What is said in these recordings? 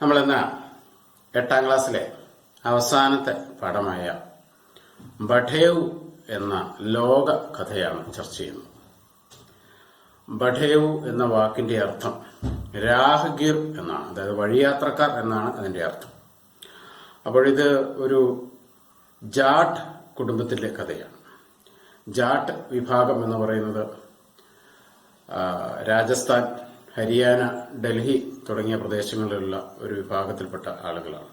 നമ്മളിന്ന് 8ാം ക്ലാസ്സിലെ അവസാനത്തെ പാഠമായ ബഠേവ് എന്ന ലോക കഥയാണ് ചർച്ച ചെയ്യുന്നത്. ബഠേവ് എന്ന വാക്കിന്റെ അർത്ഥം രാഹഗീർ എന്നാണ്, അതായത് വഴിയാത്രക്കാർ എന്നാണ് അതിന്റെ അർത്ഥം. അപ്പോഴിത് ഒരു ജാട്ട് കുടുംബത്തിലെ കഥയാണ്. ജാട്ട് വിഭാഗം എന്ന് പറയുന്നത് രാജസ്ഥാൻ, ഹരിയാന, ഡൽഹി തുടങ്ങിയ പ്രദേശങ്ങളിലുള്ള ഒരു വിഭാഗത്തിൽപ്പെട്ട ആളുകളാണ്.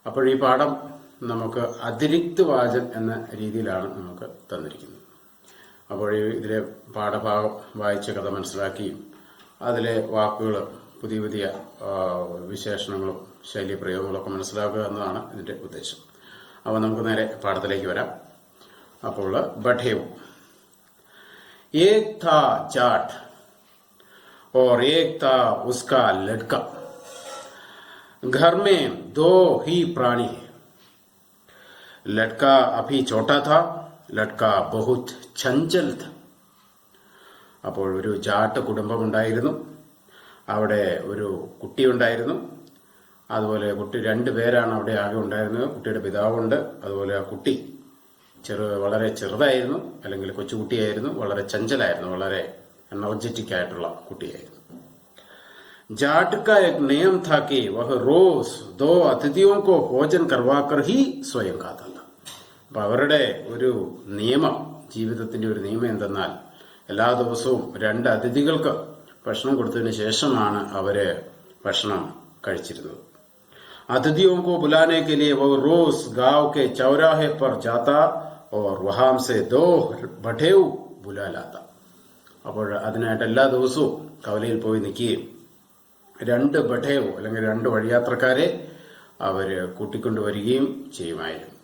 അപ്പോൾ ഈ പാഠം നമുക്ക് അതിരിക്ത് വാചൻ എന്ന രീതിയിലാണ് നമുക്ക് തന്നിരിക്കുന്നത്. അപ്പോൾ ഇതിലെ പാഠഭാഗം വായിച്ച കഥ മനസ്സിലാക്കിയും അതിലെ വാക്കുകൾ, പുതിയ പുതിയ വിശേഷണങ്ങളും ശൈലീപ്രയോഗങ്ങളൊക്കെ മനസ്സിലാക്കുക എന്നതാണ് ഇതിന്റെ ഉദ്ദേശം. അപ്പോൾ നമുക്ക് നേരെ പാഠത്തിലേക്ക് വരാം. അപ്പോൾ ബഠേവ്. एक था जाट और एक था उसका लड़का. घर में दो ही प्राणी है. लड़का अभी छोटा था, लड़का बहुत चंचल था. അപ്പോൾ ഒരു ജാട്ട് കുടുംബമുണ്ടായിരുന്നു. അവിടെ ഒരു കുട്ടിയുണ്ടായിരുന്നു. അതുപോലെ കുട്ടി രണ്ടുപേരാണ് അവിടെ ആകെ ഉണ്ടായിരുന്നത്. കുട്ടിയുടെ പിതാവുണ്ട്. അതുപോലെ ആ കുട്ടി വളരെ ചെറുതായിരുന്നു, അല്ലെങ്കിൽ കൊച്ചുകുട്ടിയായിരുന്നു. വളരെ ചഞ്ചലായിരുന്നു, വളരെ എനർജറ്റിക് ആയിട്ടുള്ള കുട്ടിയായിരുന്നു. जाट का एक नियम था कि वह रोज 2 അതിഥിयों को भोजन करवाकर ही स्वयं खाता था. അപ്പൊ അവരുടെ ഒരു നിയമം, ജീവിതത്തിന്റെ ഒരു നിയമം എന്തെന്നാൽ എല്ലാ ദിവസവും 2 അതിഥികൾക്ക് ഭക്ഷണം കൊടുത്തതിന് ശേഷമാണ് അവര് ഭക്ഷണം കഴിച്ചിരുന്നത്. അതിഥിयों को बुलाने के लिए वह रोज गांव के चौराहे पर जाता और वहां से 2 ബഠേവ് बुला लाता. അപ്പോൾ അതിനായിട്ട് എല്ലാ ദിവസവും കവലയിൽ പോയി നിൽക്കുകയും 2 ബഠേവ് അല്ലെങ്കിൽ 2 വഴിയാത്രക്കാരെ അവര് കൂട്ടിക്കൊണ്ടുവരികയും ചെയ്യുമായിരുന്നു.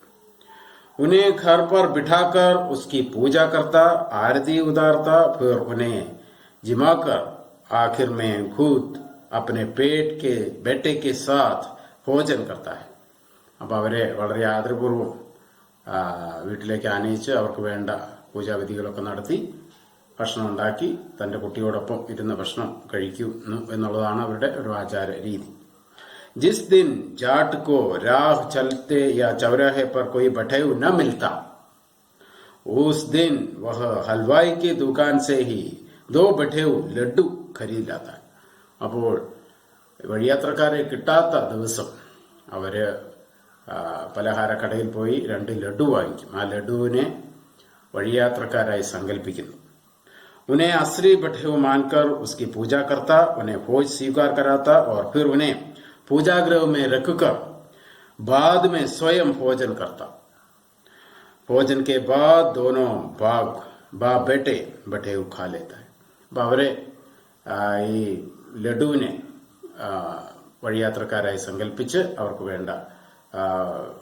उन्हें घर पर बिठाकर उसकी पूजा करता, आरती उतारता, फिर उन्हें जिमाकर आखिर में खुद अपने पेट के बेटे के साथ ഭോജൻ करता है. അപ്പൊ അവരെ വളരെ ആദരപൂർവ്വം വീട്ടിലേക്ക് ആനയിച്ച് അവർക്ക് വേണ്ട പൂജാവിധികളൊക്കെ നടത്തി ഭക്ഷണം ഉണ്ടാക്കി തന്റെ കുട്ടിയോടൊപ്പം ഇരുന്ന് ഭക്ഷണം കഴിക്കുന്നു എന്നുള്ളതാണ് അവരുടെ ഒരു ആചാര രീതി. जिस दिन जाट को राह चलते या चौराहे पर कोई बठेव न मिलता, उस दिन वह हलवाई की दुकान से ही 2 बठेव लड्डू खरीद लाता. അപ്പോൾ വഴിയാത്രക്കാരെ കിട്ടാത്ത ദിവസം അവര് പലഹാരക്കടയിൽ പോയി 2 ലഡു വാങ്ങിക്കും. ആ ലഡുവിനെ വഴിയാത്രക്കാരായി സങ്കല്പിക്കുന്നു. उन्हें असली बठेव मानकर उसकी पूजा करता, उन्हें भोज स्वीकार कराता और फिर उन्हें पूजागृह में रखकर बाद में स्वयं भोजन करता. भोजन के बाद दोनों बाप बेटे बठेव खा लेता है. അപ്പൊ അവരെ ഈ ലഡുവിനെ വഴിയാത്രക്കാരായി സങ്കല്പിച്ച് അവർക്ക് വേണ്ട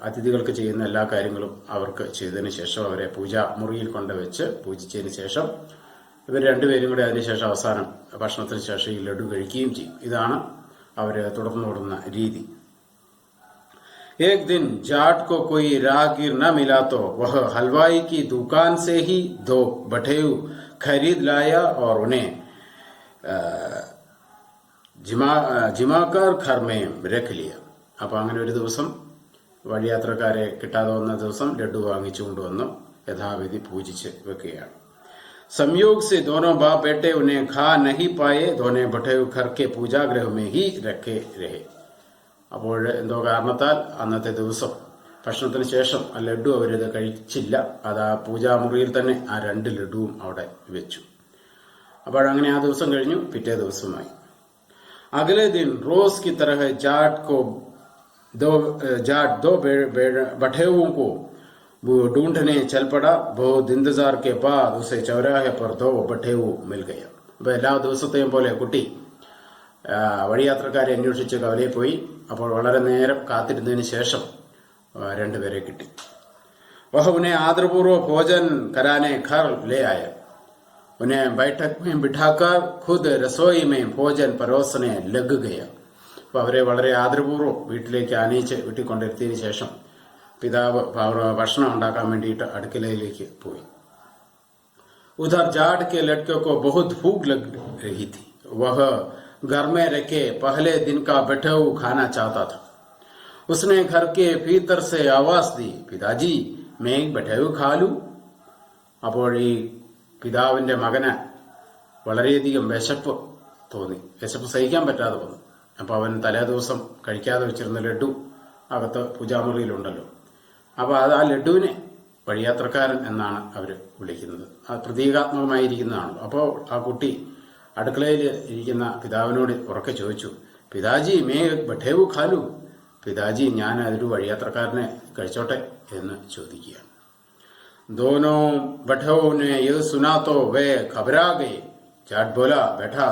അതിഥികൾക്ക് ചെയ്യുന്ന എല്ലാ കാര്യങ്ങളും അവർക്ക് ചെയ്തതിനു ശേഷം അവരെ പൂജാ മുറിയിൽ കൊണ്ടുവച്ച് പൂജിച്ചതിന് ശേഷം ഇവർ രണ്ടുപേരും കൂടെ അതിനുശേഷം അവസാനം ഭക്ഷണത്തിന് ശേഷം ഈ ലഡു കഴിക്കുകയും ചെയ്യും. ഇതാണ് അവര് തുടർന്നോടുന്ന രീതി. एक दिन जाट को कोई राहगीर न मिला तो वह हलवाई की दुकान से ही 2 बठेव खरीद लाया और उन्हें ജിമാക്കാർ घर में रख लिया. അപ്പൊ അങ്ങനെ ഒരു ദിവസം വഴിയാത്രക്കാരെ കിട്ടാതെ വന്ന ദിവസം ലഡു വാങ്ങിച്ചു കൊണ്ടുവന്ന് യഥാവിധി പൂജിച്ച് വെക്കുകയാണ്. संयोग से दोनों बाप बेटे उन्हें खा नहीं पाए, दोनों बठेव घर के पूजागृह में ही रखे रहे. അപ്പോൾ എന്തോ കാരണത്താൽ അന്നത്തെ ദിവസം ഭക്ഷണത്തിന് ശേഷം ആ ലഡു അവരിത് കഴിച്ചില്ല. അത് ആ പൂജാമുറിയിൽ തന്നെ ആ 2 ലഡുവും അവിടെ വെച്ചു. അപ്പോഴങ്ങനെ ആ ദിവസം കഴിഞ്ഞു. പിറ്റേ ദിവസമായി. अगले दिन रोज की तरह जाट 2 बठेवों को ढूंढने चल पड़ा. बहुत इंतजार के बाद उसे चौराहे पर 2 बठेव मिल गया. അപ്പൊ എല്ലാ ദിവസത്തെയും പോലെ കുട്ടി വഴിയാത്രക്കാരെ അന്വേഷിച്ച് കവലയിൽ പോയി. അപ്പോൾ വളരെ നേരം കാത്തിരുന്നതിന് ശേഷം 2 പേരെ കിട്ടി. वह उन्हें आदरपूर्वक भोजन कराने घर ले आया. उन्हें बैठक में बिठाकर खुद रसोई में भोजन परोसने लग गया. അപ്പൊ അവരെ വളരെ ആദരപൂർവ്വം വീട്ടിലേക്ക് ആനയിച്ച് വീട്ടിൽ കൊണ്ടിരുത്തിയതിനു ശേഷം പിതാവ് ഭക്ഷണം ഉണ്ടാക്കാൻ വേണ്ടിയിട്ട് അടുക്കളയിലേക്ക് പോയി. उधर जाट के लड़के को बहुत भूख लग रही थी. वह घर में रखे पहले दिन का बैठेऊ खाना चाहता था। उसने घर के भीतर से आवाज दी, പിതാജി मैं बैठेऊ खा लू. അപ്പോൾ ഈ പിതാവിന്റെ മകന് വളരെയധികം വിശപ്പ് തോന്നി. വിശപ്പ് സഹിക്കാൻ പറ്റാതെ വന്നു. അപ്പൊ അവൻ തലേ ദിവസം കഴിക്കാതെ വെച്ചിരുന്ന ലഡു അകത്ത് പൂജാമുറിയിലുണ്ടല്ലോ. അപ്പൊ അത് ആ ലഡുവിനെ വഴിയാത്രക്കാരൻ എന്നാണ് അവര് വിളിക്കുന്നത്. അത് പ്രതീകാത്മകമായിരിക്കുന്നതാണല്ലോ. അപ്പോൾ ആ കുട്ടി അടുക്കളയിൽ ഇരിക്കുന്ന പിതാവിനോട് ഉറക്കെ ചോദിച്ചു, പിതാജി മേ ബഠേവു ഖാലു, പിതാജി ഞാൻ അതൊരു വഴിയാത്രക്കാരനെ കഴിച്ചോട്ടെ എന്ന് ചോദിക്കുകയാണ്. दोनों बठों ने ये सुना तो वे घबरा गए. जाट बोला, बेटा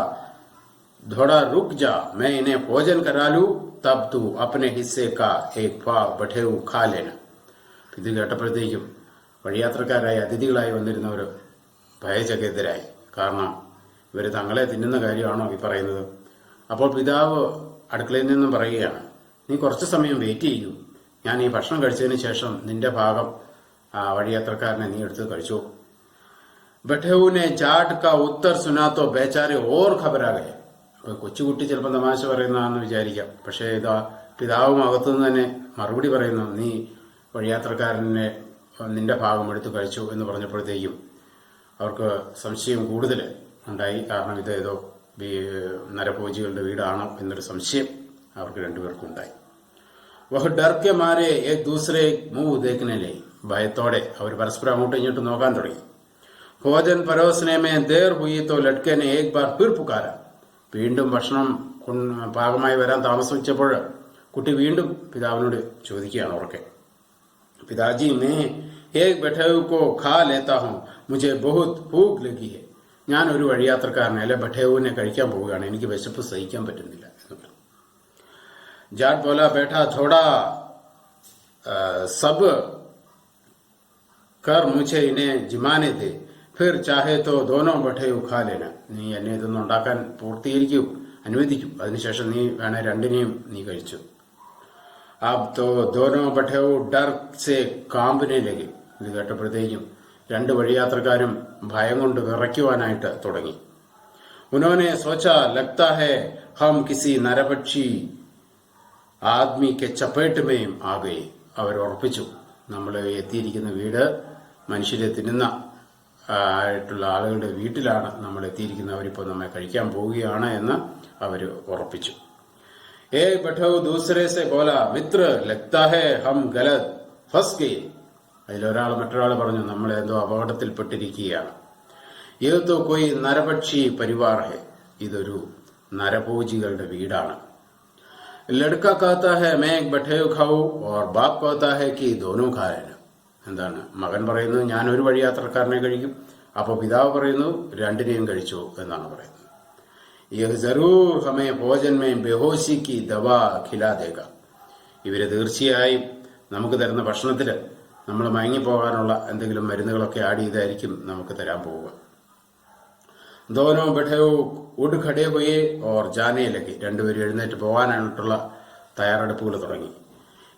थोड़ा रुक जा, मैं इन्हें भोजन करा लू, तब तू अपने हिस्से का एक भाग बठेऊ खा लेना. ഇത് കേട്ടപ്പോഴത്തേക്കും വഴിയാത്രക്കാരായ അതിഥികളായി വന്നിരുന്നവർ ഭയചകിതരായി. കാരണം ഇവർ തങ്ങളെ തിന്നുന്ന കാര്യമാണോ ഈ പറയുന്നത്? അപ്പോൾ പിതാവ് അടുക്കളയിൽ നിന്നും പറയുകയാണ്, നീ കുറച്ച് സമയം വെയിറ്റ് ചെയ്യൂ, ഞാൻ ഈ ഭക്ഷണം കഴിച്ചതിന് ശേഷം നിന്റെ ഭാഗം വഴിയാത്രക്കാരനെ നീ എടുത്ത് കഴിച്ചു. ബഠേവുനെ ജാട്ട് കാ ഉത്തർ സുനാത്തോ ബേച്ചാരെ ഓർ ഖബരാകെ. കൊച്ചുകുട്ടി ചിലപ്പോൾ തമാശ പറയുന്നതാണെന്ന് വിചാരിക്കാം. പക്ഷേ ഇതാ പിതാവും അകത്തുനിന്ന് തന്നെ മറുപടി പറയുന്നു, നീ വഴിയാത്രക്കാരനെ നിന്റെ ഭാഗം എടുത്ത് കഴിച്ചു എന്ന് പറഞ്ഞപ്പോഴത്തേക്കും അവർക്ക് സംശയം കൂടുതൽ ഉണ്ടായി. കാരണം ഇത് ഏതോ നരഭോജികളുടെ വീടാണോ എന്നൊരു സംശയം അവർക്ക് രണ്ടുപേർക്കും ഉണ്ടായി. വഹ് ഡർക്കെ മാരെ ഏക് ദൂസരെ മുഹ് ദേഖ്നെ ലഗേ. ഭയത്തോടെ അവർ പരസ്പരം അങ്ങോട്ടും ഇങ്ങോട്ടും നോക്കാൻ തുടങ്ങി. ഭോജൻ പരോസനെ മേ ദേർ ഹുയി തോ ലഡ്കനെ ഏക് ബാർ ഫിർ പുകാര. വീണ്ടും ഭക്ഷണം പാകമായി വരാൻ താമസിച്ചപ്പോൾ കുട്ടി വീണ്ടും പിതാവിനോട് ചോദിക്കുകയാണ് ഉറക്കെ, പിതാജി മേ ഏക് ബഠേവു കോ ഖാ ലേത്താ ഹൂം, മുझे बहुत ഭൂഖ് ലഗി ഹെ. ഞാൻ ഒരു വഴിയാത്രക്കാരനെ അല്ലെ ബഠേവുവിനെ കഴിക്കാൻ പോവുകയാണ്, എനിക്ക് വിശപ്പ് സഹിക്കാൻ പറ്റുന്നില്ല എന്ന് പറഞ്ഞു. ജാട്ട് ബോല, ബേട്ടാ थोड़ा सब कर मुझे इन्हें जिमाने दे, फिर चाहे तो दोनों बठेऊ खा लेना. നീ എന്നെ ഇതൊന്നും ഉണ്ടാക്കാൻ പൂർത്തീകരിക്കൂ, അനുവദിക്കൂ, അതിനുശേഷം നീ വേണേ രണ്ടിനെയും നീ കഴിച്ചു. अब तो दोनों बठेऊ डर से कांपने लगे. ഇത് കേട്ടപ്പോഴത്തേക്കും രണ്ട് വഴിയാത്രക്കാരും ഭയം കൊണ്ട് വിറയ്ക്കുവാനായിട്ട് തുടങ്ങി. उन्होंने सोचा, लगता है हम किसी नरभक्षी ആദ്മി കെ ചപ്പേട്ട് മേം ആ ഗയേ. അവർ ഉറപ്പിച്ചു, നമ്മൾ എത്തിയിരിക്കുന്ന വീട് മനുഷ്യരെ തിന്നുന്ന ആയിട്ടുള്ള ആളുകളുടെ വീട്ടിലാണ് നമ്മൾ എത്തിയിരിക്കുന്നത്, അവരിപ്പോൾ നമ്മെ കഴിക്കാൻ പോവുകയാണ് എന്ന് അവർ ഉറപ്പിച്ചു. ഏ ബഠൗ ദൂസരെ സെ ബോല, മിത്ര ലഗ്താ ഹൈ ഹം ഗലത് ഫസ് ഗയേ. അതിലൊരാൾ മറ്റൊരാൾ പറഞ്ഞു, നമ്മൾ എന്തോ അപകടത്തിൽപ്പെട്ടിരിക്കുകയാണ്. ഇത് തോ കോയി നരഭക്ഷി പരിവാർ ഹെ, ഇതൊരു നരഭോജികളുടെ വീടാണ്. ലഡ്ക कहता है मैं एक बठेव खाऊं और बाप कहता है कि दोनों खा लेना. എന്താണ് മകൻ പറയുന്നത്, ഞാൻ ഒരു വഴിയാത്രക്കാരനെ കഴിക്കും, അപ്പോൾ പിതാവ് പറയുന്നു രണ്ടിനെയും കഴിച്ചു എന്നാണ് പറയുന്നത്. യഹ് ജറൂർ ഹമേ ഭോജൻ മേ ബേഹോശി കി ദവാ ഖിലാ ദേഗ. ഇവര് തീർച്ചയായും നമുക്ക് തരുന്ന ഭക്ഷണത്തിൽ നമ്മൾ മയങ്ങിപ്പോകാനുള്ള എന്തെങ്കിലും മരുന്നുകളൊക്കെ ആഡ് ചെയ്തായിരിക്കും നമുക്ക് തരാൻ പോവുക. दोनों ബഠേവു ഉഡ് ഖടേ ഹുയേ ഓർ ജാനേ ലഗേ. രണ്ടുപേരും എഴുന്നേറ്റ് പോകാനായിട്ടുള്ള തയ്യാറെടുപ്പുകൾ തുടങ്ങി.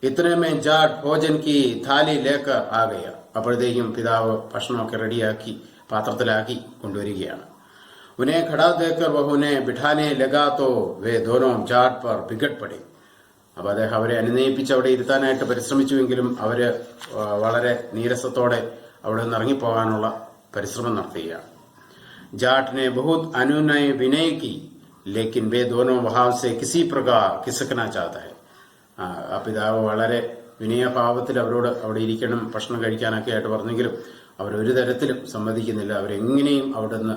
ഇത്രേ മേ ജാട്ട് ഭോജൻ കി താലി ലേക്കർ ആ ഗയ. അപ്പോഴത്തേക്കും പിതാവ് ഭക്ഷണമൊക്കെ റെഡിയാക്കി പാത്രത്തിലാക്കി കൊണ്ടുവരികയാണ്. ഉനെ ഖടാ ദേക്കർ വഹുനെ ബിഠാനെ ലഗാ തോ വേ ദോനോ ജാട്ട് പർ ബിഗഡ് പടേ. അപ്പൊ അദ്ദേഹം അവരെ അനുനയിപ്പിച്ച് അവിടെ ഇരുത്താനായിട്ട് പരിശ്രമിച്ചുവെങ്കിലും അവര് വളരെ നീരസത്തോടെ അവിടെ നിന്ന് ഇറങ്ങിപ്പോകാനുള്ള പരിശ്രമം നടത്തുകയാണ്. जाट ने बहुत अनुनय विनय की, लेकिन वे दोनों वहां से किसी प्रकार खिसकना चाहता है. ആ പിതാവ് വളരെ വിനയഭാവത്തിൽ അവരോട് അവിടെ ഇരിക്കണം, ഭക്ഷണം കഴിക്കാനൊക്കെ ആയിട്ട് പറഞ്ഞെങ്കിലും അവരൊരു തരത്തിലും സമ്മതിക്കുന്നില്ല. അവരെങ്ങനെയും അവിടെ നിന്ന്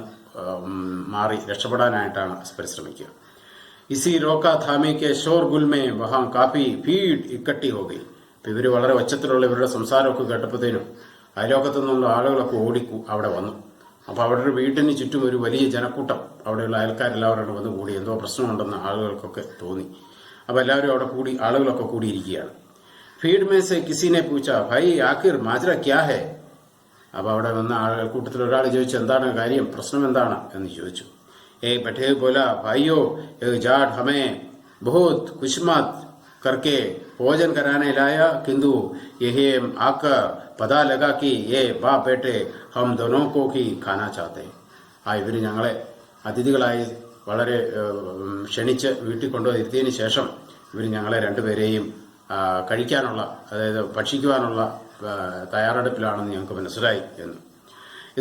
മാറി രക്ഷപ്പെടാനായിട്ടാണ് പരിശ്രമിക്കുക. ഇസി റോക്ക ഥാമിക്ക് ഷോർ ഗുൽമേ വഹാം കാഫി ഭീഡ് ഇക്കട്ടി ഹോ ഗയി. ഇവര് വളരെ ഒച്ചത്തിലുള്ള ഇവരുടെ സംസാരമൊക്കെ കേട്ടപ്പോഴത്തേനും അയലോക്കത്തു നിന്നുള്ള ആളുകളൊക്കെ ഓടി അവിടെ വന്നു. അപ്പോൾ അവരുടെ വീട്ടിന് ചുറ്റും ഒരു വലിയ ജനക്കൂട്ടം, അവിടെയുള്ള അയൽക്കാരെല്ലാവരും വന്ന് കൂടി. എന്തോ പ്രശ്നമുണ്ടെന്ന് ആളുകൾക്കൊക്കെ തോന്നി. അപ്പോൾ എല്ലാവരും അവിടെ കൂടി, ആളുകളൊക്കെ കൂടിയിരിക്കുകയാണ്. ഫീഡ് മേസെ കിസിനെ പൂച്ച ഭായി ആഖിർ മാജ്ര ക്യാ ഹേ. അപ്പോൾ അവിടെ വന്ന ആളുകൾ കൂട്ടത്തിൽ ഒരാൾ ചോദിച്ചു, എന്താണ് കാര്യം, പ്രശ്നം എന്താണ് എന്ന് ചോദിച്ചു. ഏ ബഠേ ബോല, ഭായിയോ ജാട്ട് ഹമേ ബഹുത് കുശ്മത് करके भोजन कराने लाया, किंतु यही आकर पता लगा कि ये बाप बेटे हम दोनों को ही खाना चाहते हैं. ആ ഇവര് ഞങ്ങളെ അതിഥികളായി വളരെ ക്ഷണിച്ച് വീട്ടിൽ കൊണ്ടുവരുത്തിയതിന് ശേഷം ഇവർ ഞങ്ങളെ രണ്ടുപേരെയും കഴിക്കാനുള്ള, അതായത് ഭക്ഷിക്കുവാനുള്ള തയ്യാറെടുപ്പിലാണെന്ന് ഞങ്ങൾക്ക് മനസ്സിലായി എന്ന്.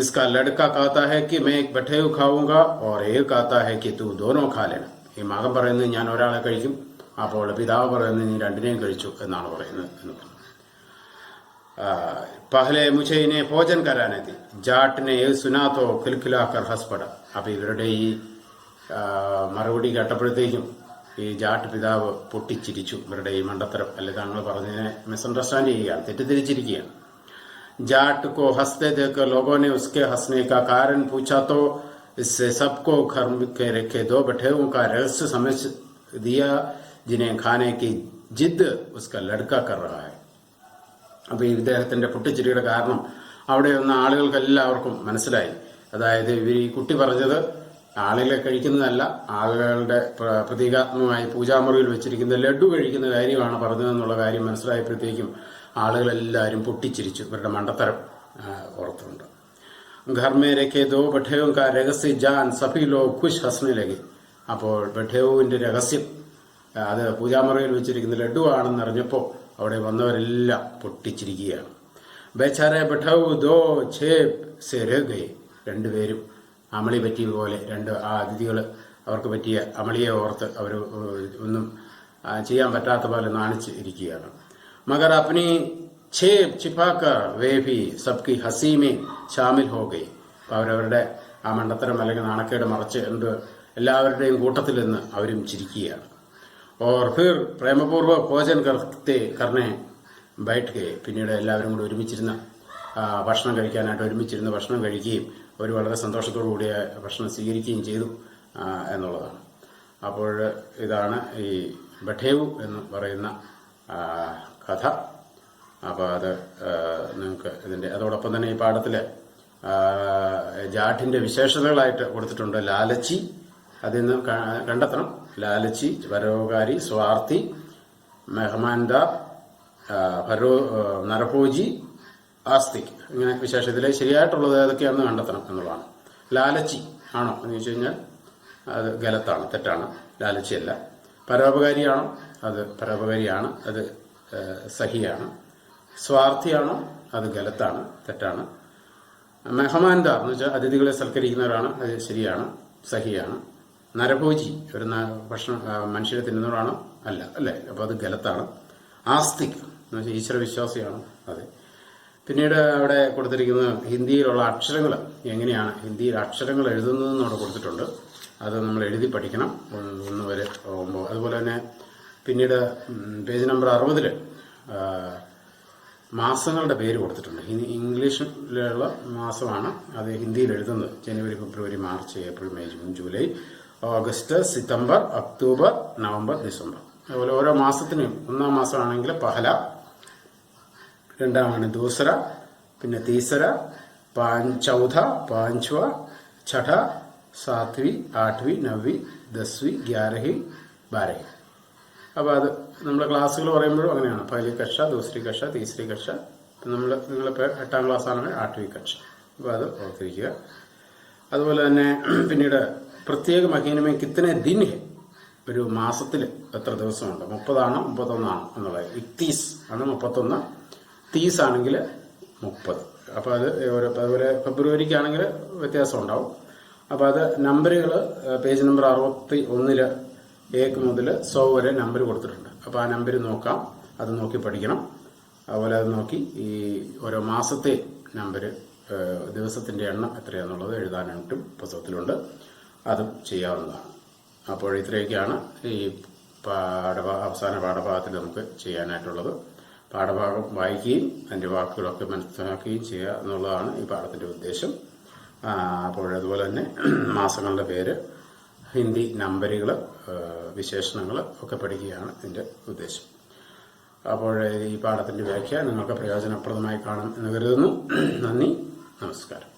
इसका लड़का कहता है कि मैं एक बठेव खाऊंगा और एक कहता है कि तू दोनों खा लेना. ഈ മകൻ പറയുന്നത് ഞാൻ ഒരാളെ കഴിക്കും, അപ്പോൾ പിതാവ് പറയുന്നത് നീ രണ്ടിനെയും കഴിച്ചു എന്നാണ് പറയുന്നത്. पहले मुझे इन्हें भोजन कराने थी. जाट ने ये सुना तो खिलखिलाकर हंस पड़ा. അപ്പൊ ഇവരുടെ ഈ മറുപടി കേട്ടപ്പോഴത്തേക്കും ഈ ജാട്ട് പിതാവ് പൊട്ടിച്ചിരിച്ചു. ഇവരുടെ ഈ മണ്ടത്തരം അല്ലെ താങ്കൾ പറഞ്ഞതിനെ മിസ്അണ്ടർസ്റ്റാൻഡ് ചെയ്യുകയാണ്, തെറ്റിദ്ധരിച്ചിരിക്കുകയാണ്. जाट को हंसते देखकर लोगों ने उसके हंसने का कारण पूछा तो इससे सबको घर के रखे दो बठेवों का रहस्य समझ दिया जिन्हें खाने की जिद उसका लड़का कर रहा है. അപ്പൊ ഇദ്ദേഹത്തിന്റെ പൊട്ടിച്ചിരിയുടെ കാരണം അവിടെ വന്ന ആളുകൾക്ക് എല്ലാവർക്കും മനസ്സിലായി. അതായത് ഇവർ ഈ കുട്ടി പറഞ്ഞത് ആളുകളെ കഴിക്കുന്നതല്ല, ആളുകളുടെ പ്രതീകാത്മകമായി പൂജാമുറിയിൽ വെച്ചിരിക്കുന്ന ലഡു കഴിക്കുന്ന കാര്യമാണ് പറഞ്ഞതെന്നുള്ള കാര്യം മനസ്സിലായപ്പോഴത്തേക്കും ആളുകളെല്ലാവരും പൊട്ടിച്ചിരിച്ചു. ഇവരുടെ മണ്ടത്തരം ഓർത്തുണ്ട്. घर में रखे दो बठेवों का रहस्य जान सभी लोग खुश हंसने लगे. അപ്പോൾ ബഠേവുവിന്റെ രഹസ്യം അത് പൂജാമുറിയിൽ വെച്ചിരിക്കുന്ന ലഡു ആണെന്ന് അറിഞ്ഞപ്പോൾ അവിടെ വന്നവരെല്ലാം പൊട്ടിച്ചിരിക്കുകയാണ്. ബേച്ചാരെ ബഠേവ് ദോ ഛേബ് സെ രഹ് ഗയേ. രണ്ടുപേരും അമളി പറ്റിയ പോലെ, രണ്ട് അതിഥികൾ അവർക്ക് പറ്റിയ അമളിയെ ഓർത്ത് അവർ ഒന്നും ചെയ്യാൻ പറ്റാത്ത പോലെ നാണിച്ച് ഇരിക്കുകയാണ്. मगर अपनी छेब छिपाकर वे भी सबकी हंसी में शामिल हो गई. അവരവരുടെ ആ മണ്ടത്തരം അല്ലെങ്കിൽ നാണക്കേട് മറച്ച് എല്ലാവരുടെയും കൂട്ടത്തിൽ നിന്ന് അവരും ചിരിക്കുകയാണ്. और फिर പ്രേമപൂർവ്വം ഭോജൻ കർണേ ബൈഠ് ഗയേ. പിന്നീട് എല്ലാവരും കൂടി ഒരുമിച്ചിരുന്ന് ഭക്ഷണം കഴിക്കാനായിട്ട് ഒരുമിച്ചിരുന്ന് ഭക്ഷണം കഴിക്കുകയും അവർ വളരെ സന്തോഷത്തോടു കൂടിയ ഭക്ഷണം സ്വീകരിക്കുകയും ചെയ്തു എന്നുള്ളതാണ്. അപ്പോൾ ഇതാണ് ഈ ബഠേവ് എന്ന് പറയുന്ന കഥ. അപ്പോൾ അത് നിങ്ങൾക്ക് ഇതിൻ്റെ അതോടൊപ്പം തന്നെ ഈ പാഠത്തിൽ ജാട്ടിൻ്റെ വിശേഷതകളായിട്ട് കൊടുത്തിട്ടുണ്ട്. ലാലച്ചി, അതിൽ നിന്ന് കണ്ടെത്തണം. ലാലച്ചി, പരോപകാരി, സ്വാർത്ഥി, മെഹമാൻദാർ, നരഭോജി, ആസ്തിക്, ഇങ്ങനെ വിശേഷത്തിലെ ശരിയായിട്ടുള്ളത് ഏതൊക്കെയാണെന്ന് കണ്ടെത്തണം എന്നുള്ളതാണ്. ലാലച്ചി ആണോ എന്ന് ചോദിച്ചു കഴിഞ്ഞാൽ അത് ഗലത്താണ്, തെറ്റാണ്. ലാലച്ചിയല്ല. പരോപകാരിയാണോ? അത് പരോപകാരിയാണ്, അത് സഹിയാണ്. സ്വാർത്ഥിയാണോ? അത് ഗലത്താണ്, തെറ്റാണ്. മെഹമാൻദാർ എന്ന് വെച്ചാൽ അതിഥികളെ സൽക്കരിക്കുന്നവരാണ്, അത് ശരിയാണ്, സഹിയാണ്. നരഭോജി, ഒരു ഭക്ഷണം മനുഷ്യരെ തിന്നുന്നവരാണോ? അല്ല, അല്ലേ? അപ്പോൾ അത് ഗലത്താണ്. ആസ്തിക് എന്ന് വെച്ചാൽ ഈശ്വരവിശ്വാസിയാണ്, അതെ. പിന്നീട് അവിടെ കൊടുത്തിരിക്കുന്നത് ഹിന്ദിയിലുള്ള അക്ഷരങ്ങൾ എങ്ങനെയാണ് ഹിന്ദിയിൽ അക്ഷരങ്ങൾ എഴുതുന്നതെന്ന് അവിടെ കൊടുത്തിട്ടുണ്ട്. അത് നമ്മൾ എഴുതി പഠിക്കണം 1 വരെ 9. അതുപോലെ തന്നെ പിന്നീട് പേജ് നമ്പർ 60 മാസങ്ങളുടെ പേര് കൊടുത്തിട്ടുണ്ട്. ഇംഗ്ലീഷിലുള്ള മാസമാണ്, അത് ഹിന്ദിയിൽ എഴുതുന്നത്. ജനുവരി, ഫെബ്രുവരി, March, April, May, June, July, August, സിതംബർ, ഒക്ടോബർ, നവംബർ, ഡിസംബർ. അതുപോലെ ഓരോ മാസത്തിനും 1-ാം മാസമാണെങ്കിൽ പഹല, 2-ാമാണ് ദൂസര, പിന്നെ തീസര, ചൗഥ, പാഞ്ച്വ, ഛഠ, സാത്വി, 8വീ, 9വീ, 10വീ, 11വീ, 12വീ. അപ്പോൾ അത് നമ്മുടെ ക്ലാസ്സുകൾ പറയുമ്പോഴും അങ്ങനെയാണ്. പഹലി കക്ഷ, ദൂസരി കക്ഷ, തീസരി കക്ഷ. നിങ്ങളിപ്പോൾ 8-ാം ക്ലാസ്സാണെങ്കിൽ 8വീ കക്ഷ. അപ്പോൾ അത് ഓർത്തിരിക്കുക. അതുപോലെ തന്നെ പിന്നീട് പ്രത്യേക മഹീനമേ കിത്തനെ ദിൻ ഹെ, ഒരു മാസത്തിൽ എത്ര ദിവസമുണ്ട്, 30 31 എന്നുള്ളത്. 31 ആണ് 31, 30 ആണെങ്കിൽ 30. അപ്പോൾ അത് അതുപോലെ ഫെബ്രുവരിക്കാണെങ്കിൽ വ്യത്യാസം ഉണ്ടാവും. അപ്പോൾ അത് നമ്പറുകൾ പേജ് നമ്പർ 61 1 മുതൽ 100 വരെ നമ്പർ കൊടുത്തിട്ടുണ്ട്. അപ്പോൾ ആ നമ്പർ നോക്കാം, അത് നോക്കി പഠിക്കണം. അതുപോലെ അത് നോക്കി ഈ ഓരോ മാസത്തെ നമ്പർ, ദിവസത്തിൻ്റെ എണ്ണം എത്രയാണെന്നുള്ളത് എഴുതാനായിട്ടും പുസ്തകത്തിലുണ്ട്, അതും ചെയ്യാവുന്നതാണ്. അപ്പോൾ ഇത്രയൊക്കെയാണ് ഈ അവസാന പാഠഭാഗത്തിൽ നമുക്ക് ചെയ്യാനായിട്ടുള്ളത്. പാഠഭാഗം വായിക്കുകയും അതിൻ്റെ വാക്കുകളൊക്കെ മനസ്സിലാക്കുകയും ചെയ്യുക എന്നുള്ളതാണ് ഈ പാഠത്തിൻ്റെ ഉദ്ദേശം. അപ്പോൾ അതുപോലെ തന്നെ മാസങ്ങളുടെ പേര്, ഹിന്ദി നമ്പറുകൾ, വിശേഷണങ്ങൾ ഒക്കെ പഠിക്കുകയാണ് ഇതിൻ്റെ ഉദ്ദേശം. അപ്പോൾ ഈ പാഠത്തിൻ്റെ വ്യാഖ്യ നിങ്ങൾക്ക് പ്രയോജനപ്രദമായി കാണും എന്ന് കരുതുന്നു. നന്ദി, നമസ്കാരം.